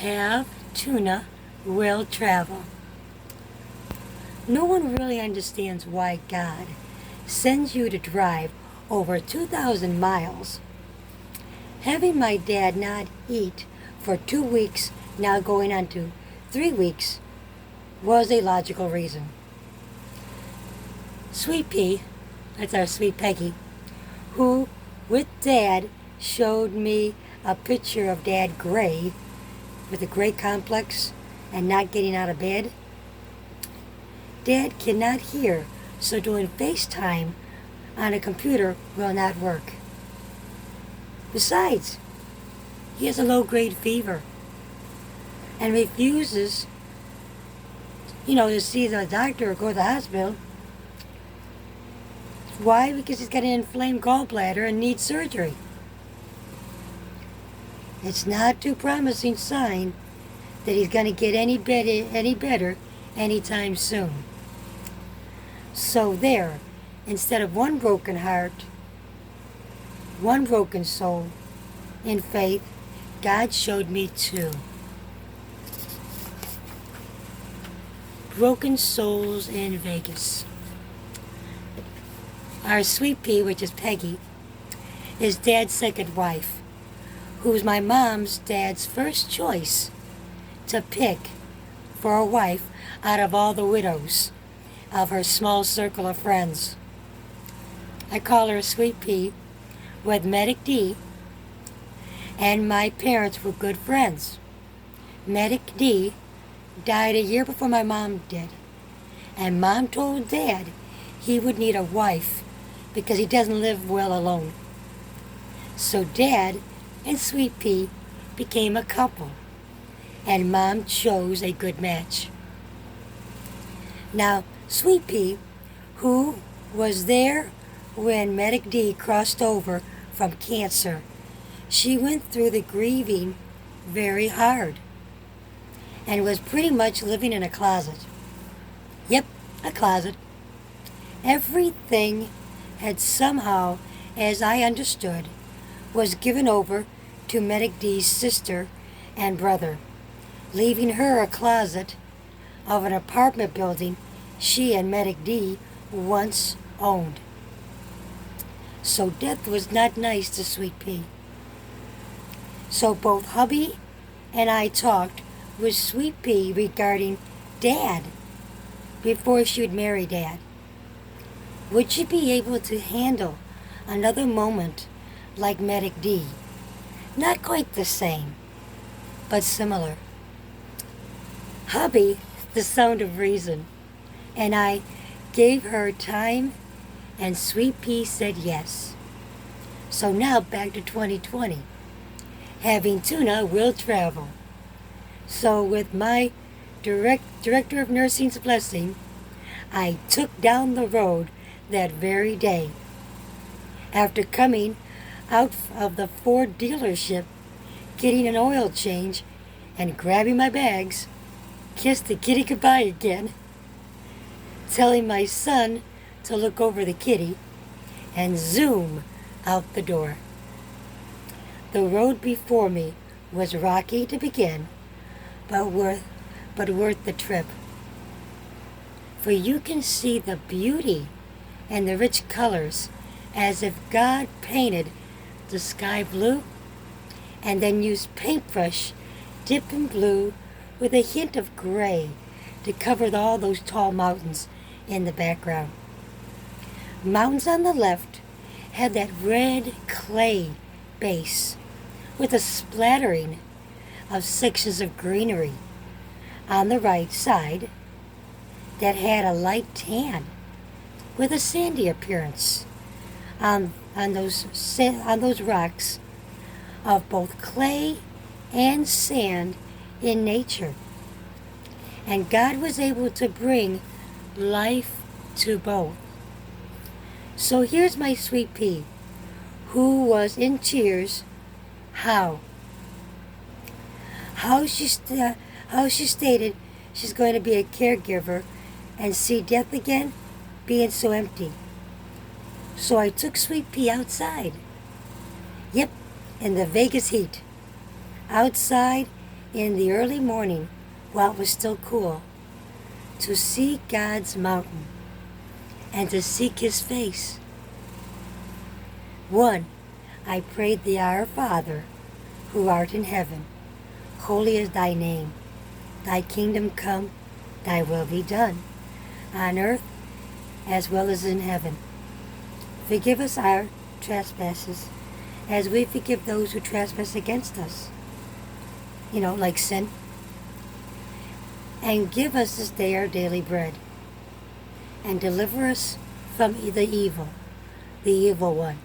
Have tuna will travel. No one really understands why God sends you to drive over 2,000 miles. Having my dad not eat for 2 weeks, now going on to 3 weeks, was a logical reason. Sweet Pea, that's our sweet Peggy, who with Dad showed me a picture of Dad gray with a gray complex and not getting out of bed. Dad cannot hear, so doing FaceTime on a computer will not work. Besides, he has a low-grade fever and refuses, to see the doctor or go to the hospital. Why? Because he's got an inflamed gallbladder and needs surgery. It's not too promising sign that he's going to get any better anytime soon. So there, instead of one broken heart, one broken soul, in faith, God showed me two. Broken souls in Vegas. Our sweet pea, which is Peggy, is Dad's second wife, who's my mom's dad's first choice to pick for a wife out of all the widows of her small circle of friends. I call her Sweet Pea with Medic D, and my parents were good friends. Medic D died a year before my mom did, and Mom told Dad he would need a wife because he doesn't live well alone. So Dad and Sweet Pea became a couple, and Mom chose a good match. Now, Sweet Pea, who was there when Medic D crossed over from cancer, she went through the grieving very hard and was pretty much living in a closet. Yep, a closet. Everything had somehow, as I understood, was given over to Medic D's sister and brother, leaving her a closet of an apartment building she and Medic D once owned. So death was not nice to Sweet Pea. So both hubby and I talked with Sweet Pea regarding Dad before she would marry Dad. Would she be able to handle another moment like Medic D? Not quite the same, but similar. Hubby, the sound of reason, and I gave her time, and Sweet Pea said yes. So now back to 2020. Having tuna will travel. So with my director of nursing's blessing, I took down the road that very day. After coming out of the Ford dealership, getting an oil change, and grabbing my bags, kissed the kitty goodbye again, telling my son to look over the kitty, and zoom out the door. The road before me was rocky to begin, but worth the trip. For you can see the beauty and the rich colors as if God painted the sky blue and then used paintbrush dipped in blue with a hint of gray to cover all those tall mountains in the background. Mountains on the left had that red clay base with a splattering of sections of greenery on the right side that had a light tan with a sandy appearance on those rocks of both clay and sand in nature. And God was able to bring life to both. So here's my Sweet Pea, who was in tears. How she stated she's going to be a caregiver and see death again being so empty. So I took Sweet Pea outside. Yep, in the Vegas heat. Outside in the early morning while it was still cool to see God's mountain and to seek his face. 1. I prayed the Our Father, who art in heaven, holy is thy name. Thy kingdom come, thy will be done, on earth as well as in heaven. Forgive us our trespasses, as we forgive those who trespass against us. Like sin. And give us this day our daily bread, and deliver us from the evil one.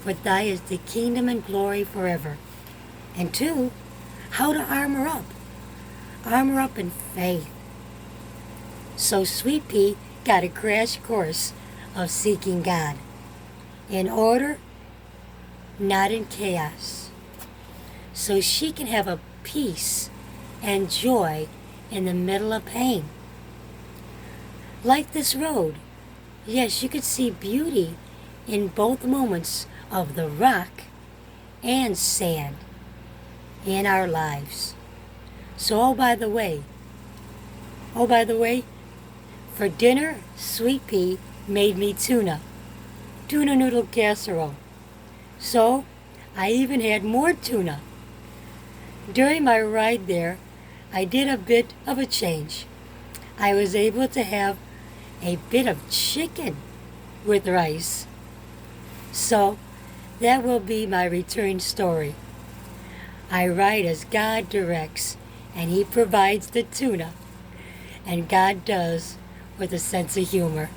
For thy is the kingdom and glory forever. And 2, how to armor up. Armor up in faith. So Sweet Pea got a crash course of seeking God. In order, not in chaos. So she can have a peace and joy in the middle of pain. Like this road, yes, you could see beauty in both moments of the rock and sand in our lives. So, oh, by the way, for dinner, Sweet Pea made me tuna noodle casserole. So, I even had more tuna. During my ride there, I did a bit of a change. I was able to have a bit of chicken with rice. So, that will be my return story. I ride as God directs, and he provides the tuna. And God does with a sense of humor.